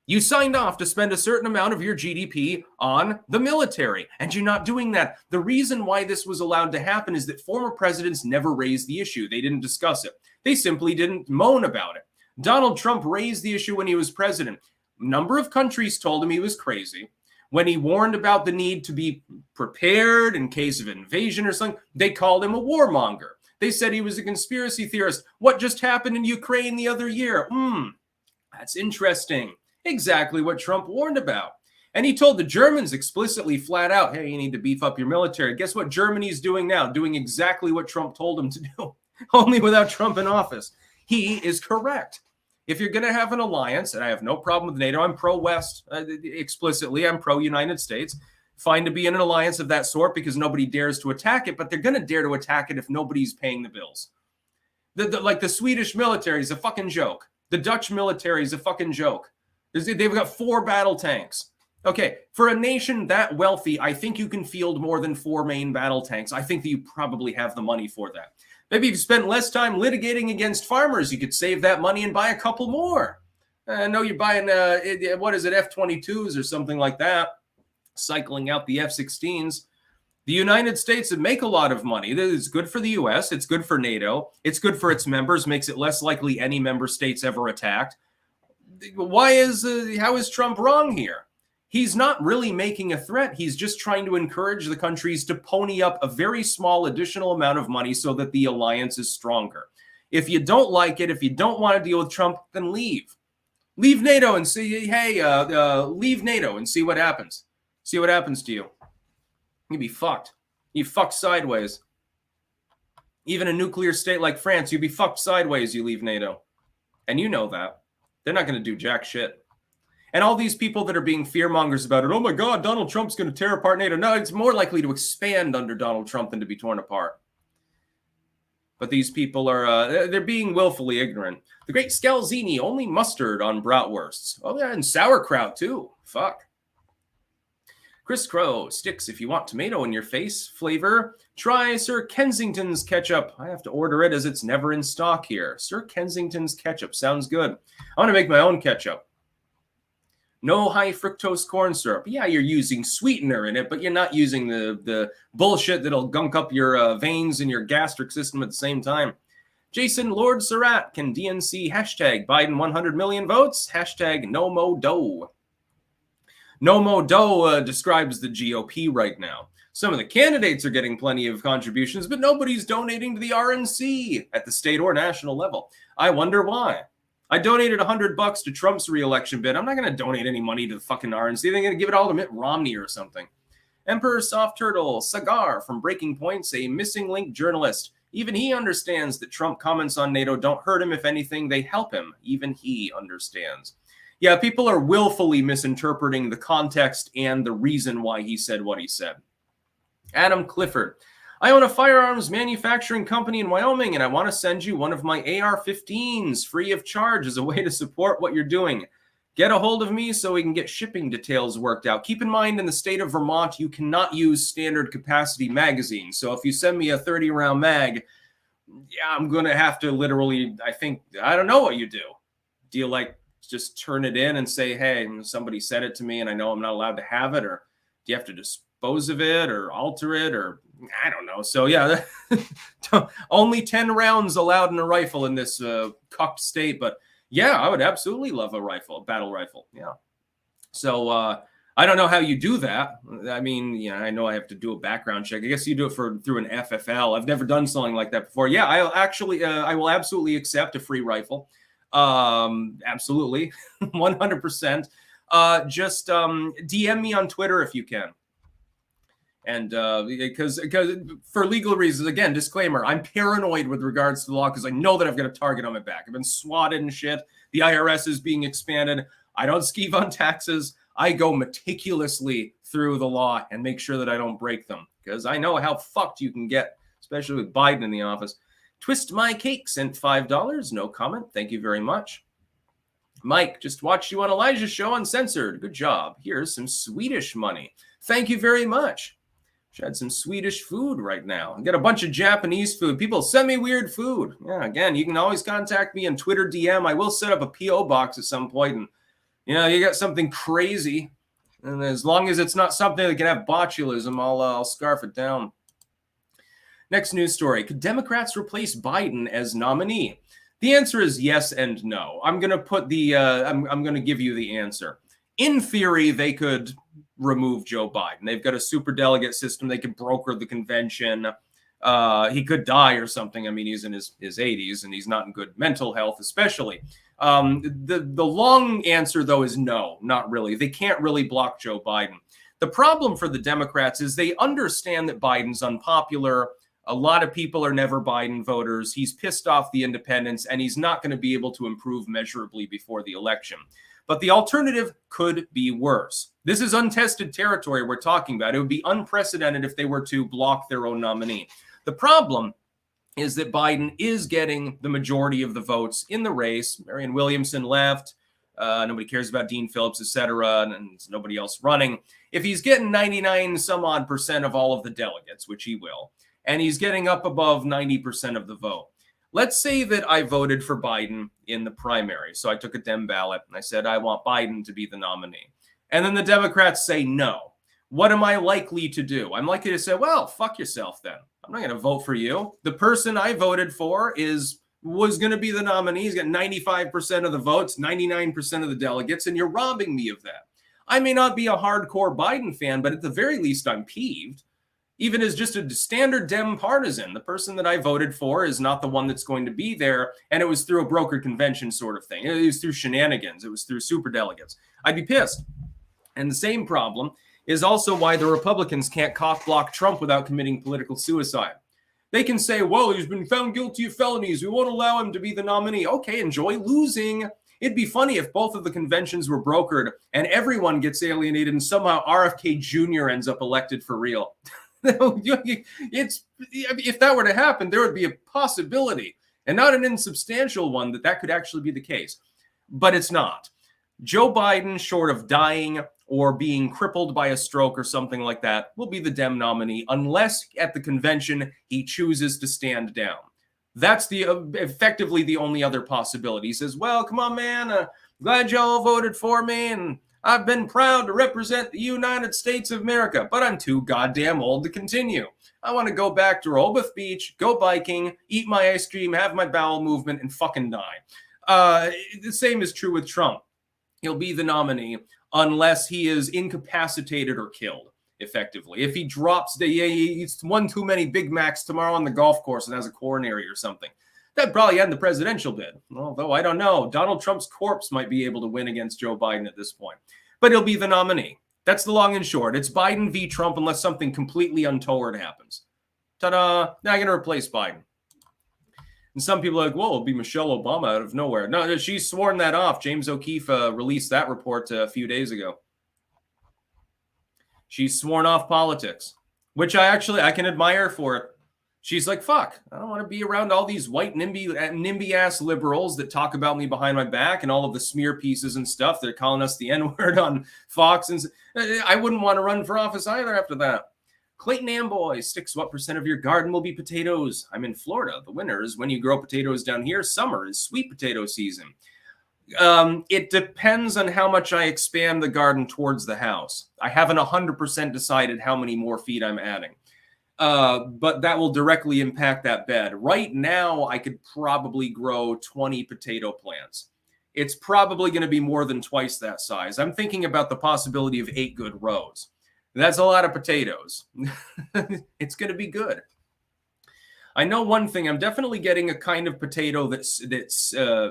You signed off to spend a certain amount of your GDP on the military, and you're not doing that. The reason why this was allowed to happen is that former presidents never raised the issue. They didn't discuss it. They simply didn't moan about it. Donald Trump raised the issue when he was president. A number of countries told him he was crazy. When he warned about the need to be prepared in case of invasion or something, they called him a warmonger. They said he was a conspiracy theorist. What just happened in Ukraine the other year? That's interesting. Exactly what Trump warned about. And he told the Germans explicitly, flat out, hey, you need to beef up your military. Guess what Germany's doing now? Doing exactly what Trump told them to do, only without Trump in office. He is correct. If you're going to have an alliance, and I have no problem with NATO, I'm pro-West explicitly, I'm pro-United States. Fine to be in an alliance of that sort because nobody dares to attack it, but they're going to dare to attack it if nobody's paying the bills. Like the Swedish military is a fucking joke. The Dutch military is a fucking joke. They've got 4 battle tanks. Okay, for a nation that wealthy, I think you can field more than 4 main battle tanks. I think that you probably have the money for that. Maybe if you spent less time litigating against farmers, you could save that money and buy a couple more. I know you're buying, F-22s or something like that, cycling out the F-16s. The United States would make a lot of money. It's good for the U.S. It's good for NATO. It's good for its members, makes it less likely any member state's ever attacked. How is Trump wrong here? He's not really making a threat. He's just trying to encourage the countries to pony up a very small additional amount of money so that the alliance is stronger. If you don't like it, if you don't want to deal with Trump, then leave. Leave NATO and see, leave NATO and see what happens. See what happens to you. You'd be fucked. You fucked sideways. Even a nuclear state like France, you'd be fucked sideways, you leave NATO. And you know that. They're not going to do jack shit. And all these people that are being fearmongers about it, oh my God, Donald Trump's going to tear apart NATO. No, it's more likely to expand under Donald Trump than to be torn apart. But these people are, they're being willfully ignorant. The great Scalzini, only mustard on bratwursts. Oh yeah, and sauerkraut too. Fuck. Chris Crow, sticks if you want tomato in your face flavor. Try Sir Kensington's ketchup. I have to order it as it's never in stock here. Sir Kensington's ketchup sounds good. I want to make my own ketchup. No high fructose corn syrup. Yeah, you're using sweetener in it, but you're not using the bullshit that'll gunk up your veins and your gastric system at the same time. Jason Lord Surratt, can DNC hashtag Biden 100 million votes? Hashtag no mo dough. No Mo Doe describes the GOP right now. Some of the candidates are getting plenty of contributions, but nobody's donating to the RNC at the state or national level. I wonder why. I donated $100 to Trump's re-election bid. I'm not going to donate any money to the fucking RNC. They're going to give it all to Mitt Romney or something. Emperor Soft Turtle, Cigar from Breaking Points, a missing link journalist. Even he understands that Trump comments on NATO don't hurt him. If anything, they help him. Even he understands. Yeah, people are willfully misinterpreting the context and the reason why he said what he said. Adam Clifford. I own a firearms manufacturing company in Wyoming, and I want to send you one of my AR-15s free of charge as a way to support what you're doing. Get a hold of me so we can get shipping details worked out. Keep in mind, in the state of Vermont, you cannot use standard capacity magazines. So if you send me a 30-round mag, yeah, I'm going to have to literally, I don't know what you do. Do you like just turn it in and say, hey, somebody said it to me and I know I'm not allowed to have it? Or do you have to dispose of it or alter it? Or I don't know. So yeah, only 10 rounds allowed in a rifle in this cucked state. But yeah, I would absolutely love a battle rifle. Yeah. So I don't know how you do that. I mean, I know I have to do a background check. I guess you do it through an FFL. I've never done something like that before. Yeah, I will absolutely accept a free rifle. Absolutely, 100%. Just DM me on Twitter if you can. And because for legal reasons, again, disclaimer, I'm paranoid with regards to the law because I know that I've got a target on my back. I've been swatted and shit. The IRS is being expanded. I don't skeeve on taxes. I go meticulously through the law and make sure that I don't break them because I know how fucked you can get, especially with Biden in the office. Twist My Cake sent $5. No comment. Thank you very much. Mike, just watched you on Elijah's show Uncensored. Good job. Here's some Swedish money. Thank you very much. Should had some Swedish food right now. I got a bunch of Japanese food. People send me weird food. Yeah, again, you can always contact me on Twitter DM. I will set up a P.O. box at some point. And, you got something crazy. And as long as it's not something that can have botulism, I'll scarf it down. Next news story. Could Democrats replace Biden as nominee? The answer is yes and no. I'm going to put I'm going to give you the answer. In theory, they could remove Joe Biden. They've got a superdelegate system. They could broker the convention. He could die or something. I mean, he's in his 80s and he's not in good mental health, especially. The long answer, though, is no, not really. They can't really block Joe Biden. The problem for the Democrats is they understand that Biden's unpopular. A lot of people are never Biden voters. He's pissed off the independents, and he's not going to be able to improve measurably before the election. But the alternative could be worse. This is untested territory we're talking about. It would be unprecedented if they were to block their own nominee. The problem is that Biden is getting the majority of the votes in the race. Marianne Williamson left. Nobody cares about Dean Phillips, etc., and there's nobody else running. If he's getting 99 some odd percent of all of the delegates, which he will, and he's getting up above 90% of the vote. Let's say that I voted for Biden in the primary. So I took a Dem ballot and I said, I want Biden to be the nominee. And then the Democrats say no. What am I likely to do? I'm likely to say, well, fuck yourself then. I'm not going to vote for you. The person I voted for was going to be the nominee. He's got 95% of the votes, 99% of the delegates, and you're robbing me of that. I may not be a hardcore Biden fan, but at the very least, I'm peeved. Even as just a standard Dem partisan, the person that I voted for is not the one that's going to be there. And it was through a brokered convention sort of thing. It was through shenanigans. It was through superdelegates. I'd be pissed. And the same problem is also why the Republicans can't cock block Trump without committing political suicide. They can say, well, he's been found guilty of felonies. We won't allow him to be the nominee. Okay, enjoy losing. It'd be funny if both of the conventions were brokered and everyone gets alienated and somehow RFK Jr. ends up elected for real. If that were to happen, there would be a possibility, and not an insubstantial one, that could actually be the case. But it's not. Joe Biden, short of dying or being crippled by a stroke or something like that, will be the Dem nominee unless at the convention he chooses to stand down. That's effectively the only other possibility. He says, well, come on, man, glad y'all voted for me, and I've been proud to represent the United States of America, but I'm too goddamn old to continue. I want to go back to Rehoboth Beach, go biking, eat my ice cream, have my bowel movement, and fucking die. The same is true with Trump. He'll be the nominee unless he is incapacitated or killed, effectively. If he drops, he eats one too many Big Macs tomorrow on the golf course and has a coronary or something. That'd probably end the presidential bid. Although, I don't know. Donald Trump's corpse might be able to win against Joe Biden at this point. But he'll be the nominee. That's the long and short. It's Biden v. Trump unless something completely untoward happens. Ta-da! Now I'm going to replace Biden. And some people are like, whoa, it'll be Michelle Obama out of nowhere. No, she's sworn that off. James O'Keefe released that report a few days ago. She's sworn off politics, which I can admire for it. She's like, fuck, I don't want to be around all these white NIMBY ass liberals that talk about me behind my back and all of the smear pieces and stuff. They're calling us the N-word on Fox. And I wouldn't want to run for office either after that. Clayton Amboy, Sticks, what % of your garden will be potatoes? I'm in Florida. The winter is when you grow potatoes down here. Summer is sweet potato season. It depends on how much I expand the garden towards the house. I haven't 100% decided how many more feet I'm adding. But that will directly impact that bed. Right now, I could probably grow 20 potato plants. It's probably going to be more than twice that size. I'm thinking about the possibility of 8 good rows. That's a lot of potatoes. It's going to be good. I know one thing. I'm definitely getting a kind of potato that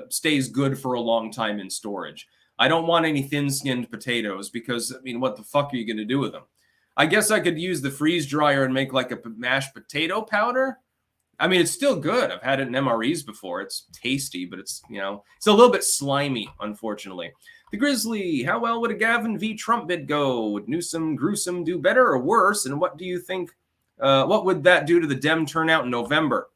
stays good for a long time in storage. I don't want any thin-skinned potatoes because, I mean, what the fuck are you going to do with them? I guess I could use the freeze dryer and make like a mashed potato powder. I mean, it's still good. I've had it in MREs before. It's tasty, but it's, you know, it's a little bit slimy, unfortunately. The Grizzly, how well would a Gavin v. Trump bid go? Would Newsom, Gruesome do better or worse? And what do you think, what would that do to the Dem turnout in November?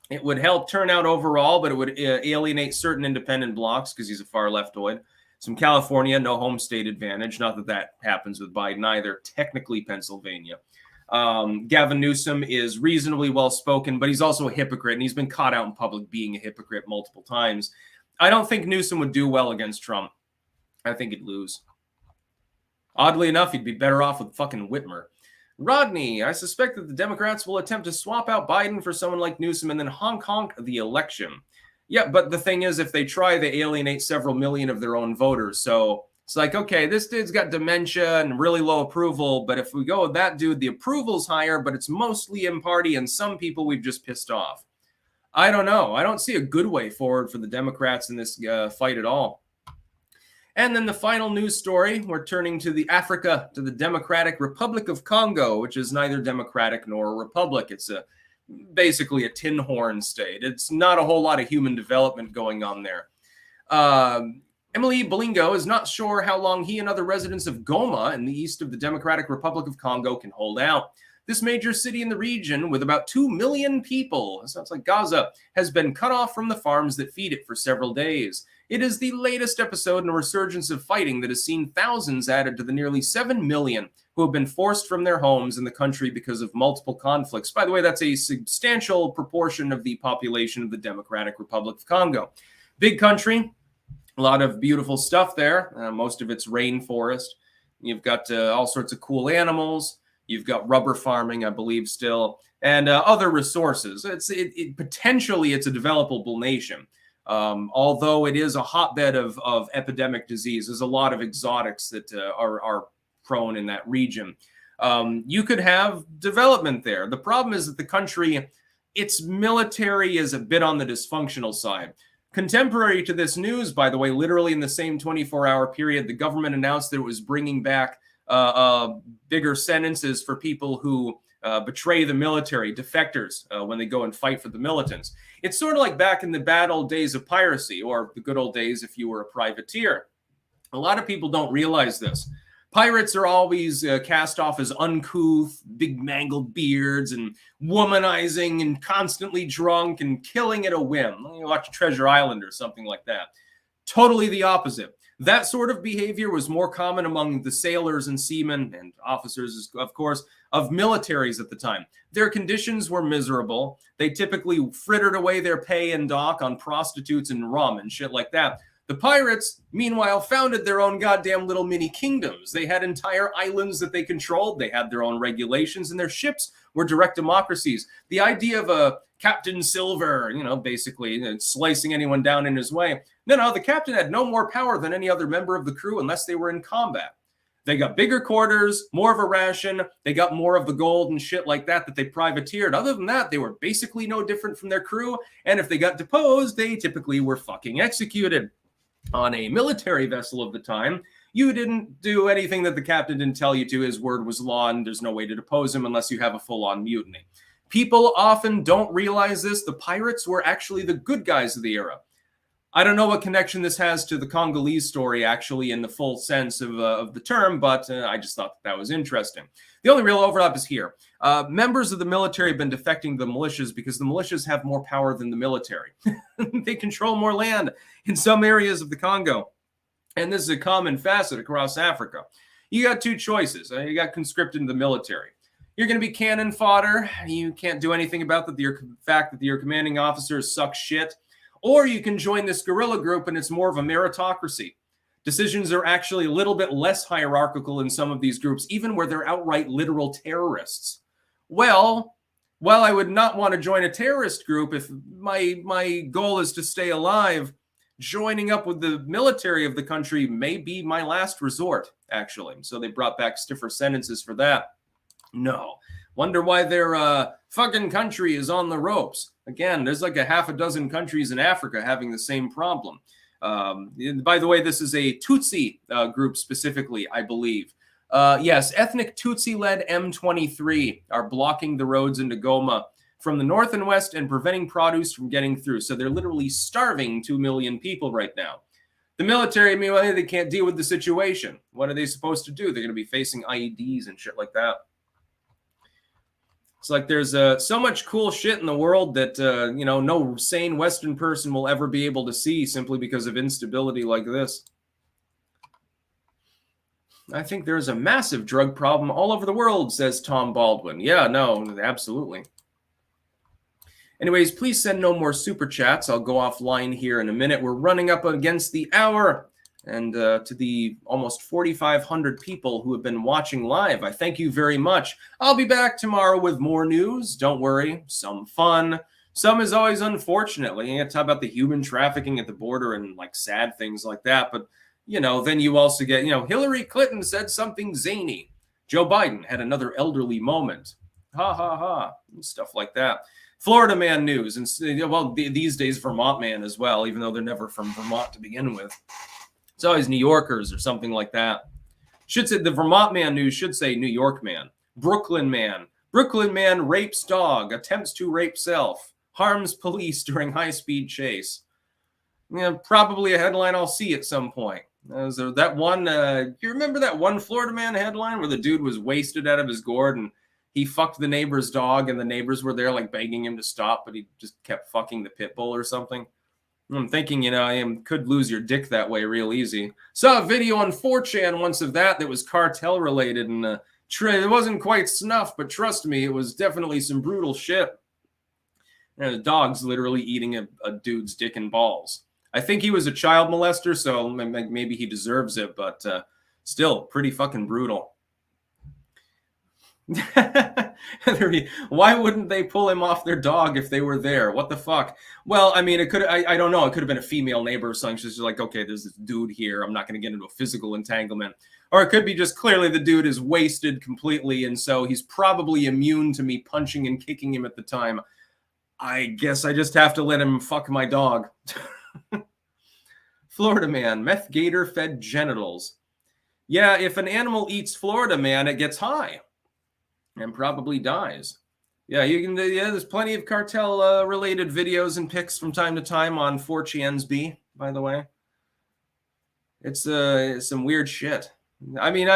It would help turnout overall, but it would alienate certain independent blocks because he's a far leftoid. Some California, no home state advantage. Not that that happens with Biden either. Technically, Pennsylvania. Gavin Newsom is reasonably well-spoken, but he's also a hypocrite, and he's been caught out in public being a hypocrite multiple times. I don't think Newsom would do well against Trump. I think he'd lose. Oddly enough, he'd be better off with fucking Whitmer. Rodney, I suspect that the Democrats will attempt to swap out Biden for someone like Newsom and then honk the election. Yeah, but the thing is, if they try, they alienate several million of their own voters. So it's like, okay, this dude's got dementia and really low approval, but if we go with that dude, the approval's higher, but it's mostly in-party, and some people we've just pissed off. I don't know. I don't see a good way forward for the Democrats in this fight at all. And then the final news story, we're turning to the Africa, to the Democratic Republic of Congo, which is neither democratic nor a republic. It's basically a tin horn state. It's not a whole lot of human development going on there. Emily Bolingo is not sure how long he and other residents of Goma in the east of the Democratic Republic of Congo can hold out. This major city in the region, with about 2 million people, sounds like Gaza, has been cut off from the farms that feed it for several days. It is the latest episode in a resurgence of fighting that has seen thousands added to the nearly 7 million who have been forced from their homes in the country because of multiple conflicts. By the way, that's a substantial proportion of the population of the Democratic Republic of Congo. Big country, a lot of beautiful stuff there. Most of it's rainforest. You've got all sorts of cool animals. You've got rubber farming, I believe, still, and other resources. Potentially, it's a developable nation. Although it is a hotbed of epidemic disease, there's a lot of exotics that are prone in that region. You could have development there. The problem is that the country, its military is a bit on the dysfunctional side. Contemporary to this news, by the way, literally in the same 24-hour period, the government announced that it was bringing back bigger sentences for people who betray the military, defectors, when they go and fight for the militants. It's sort of like back in the bad old days of piracy, or the good old days if you were a privateer. A lot of people don't realize this. Pirates are always cast off as uncouth, big mangled beards, and womanizing, and constantly drunk, and killing at a whim. You watch Treasure Island or something like that. Totally the opposite. That sort of behavior was more common among the sailors and seamen and officers, of course, of militaries at the time. Their conditions were miserable. They typically frittered away their pay and dock on prostitutes and rum and shit like that. The pirates, meanwhile, founded their own goddamn little mini kingdoms. They had entire islands that they controlled. They had their own regulations, and their ships were direct democracies. The idea of a Captain Silver, basically slicing anyone down in his way. No, the captain had no more power than any other member of the crew unless they were in combat. They got bigger quarters, more of a ration. They got more of the gold and shit like that they privateered. Other than that, they were basically no different from their crew. And if they got deposed, they typically were fucking executed. On a military vessel of the time, you didn't do anything that the captain didn't tell you to. His word was law, and there's no way to depose him unless you have a full-on mutiny. People often don't realize this. The pirates were actually the good guys of the era. I don't know what connection this has to the Congolese story, actually, in the full sense of the term, but I just thought that was interesting. The only real overlap is here. Members of the military have been defecting to the militias because the militias have more power than the military. They control more land in some areas of the Congo. And this is a common facet across Africa. You got two choices. You got conscripted in the military. You're going to be cannon fodder. You can't do anything about the fact that your commanding officers suck shit. Or you can join this guerrilla group and it's more of a meritocracy. Decisions are actually a little bit less hierarchical in some of these groups, even where they're outright literal terrorists. Well, while I would not want to join a terrorist group, if my goal is to stay alive, joining up with the military of the country may be my last resort, actually. So they brought back stiffer sentences for that. No. Wonder why their fucking country is on the ropes. Again, there's like a half a dozen countries in Africa having the same problem. By the way, this is a Tutsi group specifically, I believe. Yes, ethnic Tutsi-led M23 are blocking the roads into Goma from the north and west and preventing produce from getting through. So they're literally starving 2 million people right now. The military, meanwhile, they can't deal with the situation. What are they supposed to do? They're going to be facing IEDs and shit like that. It's like there's so much cool shit in the world that, no sane Western person will ever be able to see simply because of instability like this. I think there's a massive drug problem all over the world, says Tom Baldwin. Yeah, no, absolutely. Anyways, please send no more super chats. I'll go offline here in a minute. We're running up against the hour. And to the almost 4,500 people who have been watching live, I thank you very much. I'll be back tomorrow with more news. Don't worry, some fun. Some is always unfortunately. I talk about the human trafficking at the border and like sad things like that. But, then you also get, Hillary Clinton said something zany. Joe Biden had another elderly moment. Ha, ha, ha. And stuff like that. Florida man news. And, well, these days, Vermont man as well, even though they're never from Vermont to begin with. It's always New Yorkers or something like that. Should say the Vermont man news should say New York man. Brooklyn man. Brooklyn man rapes dog, attempts to rape self, harms police during high-speed chase. Probably a headline I'll see at some point. That one, you remember that one Florida man headline where the dude was wasted out of his gourd and he fucked the neighbor's dog and the neighbors were there like begging him to stop, but he just kept fucking the pit bull or something? I'm thinking, I could lose your dick that way real easy. Saw a video on 4chan once of that was cartel related, and it wasn't quite snuff, but trust me, it was definitely some brutal shit. The dog's literally eating a dude's dick and balls. I think he was a child molester, so maybe he deserves it, but still pretty fucking brutal. Why wouldn't they pull him off their dog if they were there? What the fuck? Well, I mean, I don't know. It could have been a female neighbor or something. She's just like, okay, there's this dude here. I'm not going to get into a physical entanglement. Or it could be just clearly the dude is wasted completely, and so he's probably immune to me punching and kicking him at the time. I guess I just have to let him fuck my dog. Florida man, meth gator fed genitals. Yeah, if an animal eats Florida man, it gets high. And probably dies. Yeah, there's plenty of cartel related videos and pics from time to time on 4chan's B, by the way. It's some weird shit. I mean,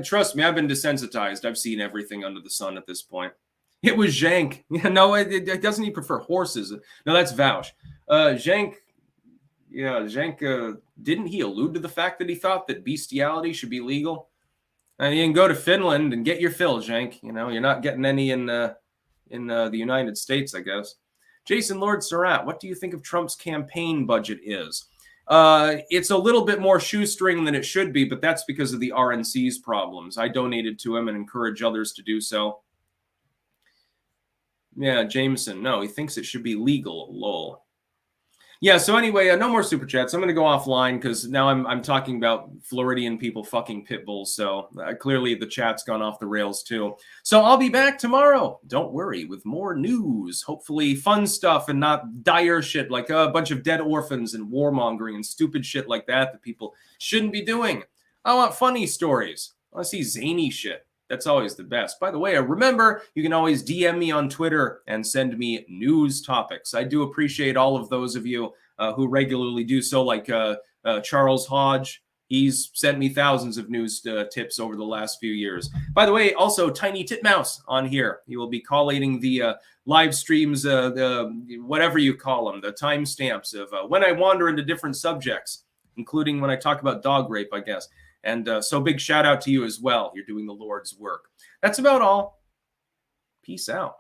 trust me, I've been desensitized. I've seen everything under the sun at this point. It was Zhank. No, it doesn't he prefer horses? No, that's Vaush. Zhank, didn't he allude to the fact that he thought that bestiality should be legal? You can go to Finland and get your fill, Zhank. You're not getting any in the United States, I guess. Jason Lord Surratt, what do you think of Trump's campaign budget is? It's a little bit more shoestring than it should be, but that's because of the RNC's problems. I donated to him and encourage others to do so. Yeah, Jameson, no, he thinks it should be legal, lol. Yeah, so anyway, no more super chats. I'm going to go offline because now I'm talking about Floridian people fucking pit bulls. So clearly the chat's gone off the rails too. So I'll be back tomorrow. Don't worry, with more news. Hopefully fun stuff and not dire shit like a bunch of dead orphans and warmongering and stupid shit like that people shouldn't be doing. I want funny stories. I want to see zany shit. That's always the best. By the way, remember, you can always DM me on Twitter and send me news topics. I do appreciate all of those of you who regularly do so, like Charles Hodge. He's sent me thousands of news tips over the last few years. By the way, also Tiny Titmouse on here. He will be collating the live streams, the whatever you call them, the timestamps of when I wander into different subjects, including when I talk about dog rape, I guess. And so big shout out to you as well. You're doing the Lord's work. That's about all. Peace out.